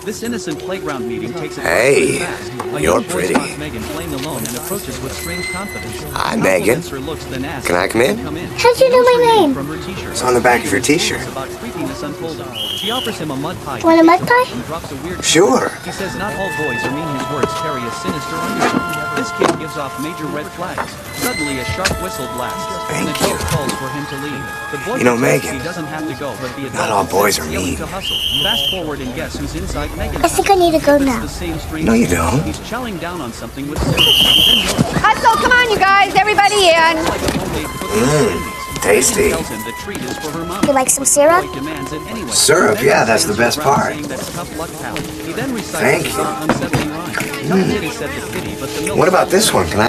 This innocent playground meeting takes it Hey, fast. A you're young boy pretty. spots Megan playing alone and approaches with strange confidence. Hi, Megan. Compliments her looks, then asks, Can I come in? How'd you know my name? From her t-shirt. It's on the back of your t-shirt. About creepiness unfolding. She offers him a mud pie. Want a mud pie? And drops a weird Sure. He says not all boys or mean his words carry a sinister undertone. This kid gives off major red flags. Suddenly, a sharp whistle blasts. And the Thank you. adult calls for him to leave. The boy You know, protects Megan, he doesn't have to go, but the adult not all boys are insists, yelling mean. to hustle. Fast forward and guess who's inside Megan's I think I need to go It's now. the same strange No, you voice. don't. He's chowing down on something with syrup. He then notices Hustle, come on, you guys, everybody in. like a homemade cookie with candies. tasty. Megan tells him the treat is for her mom. You like some syrup? Boy demands it anyway. Syrup, Megan yeah, that's the stands best her ground, part. saying that's tough luck, pal. He then recites Thank his you. unsettling rhyme. Tough Kitty said to Kitty, but the milk What about this one? Can I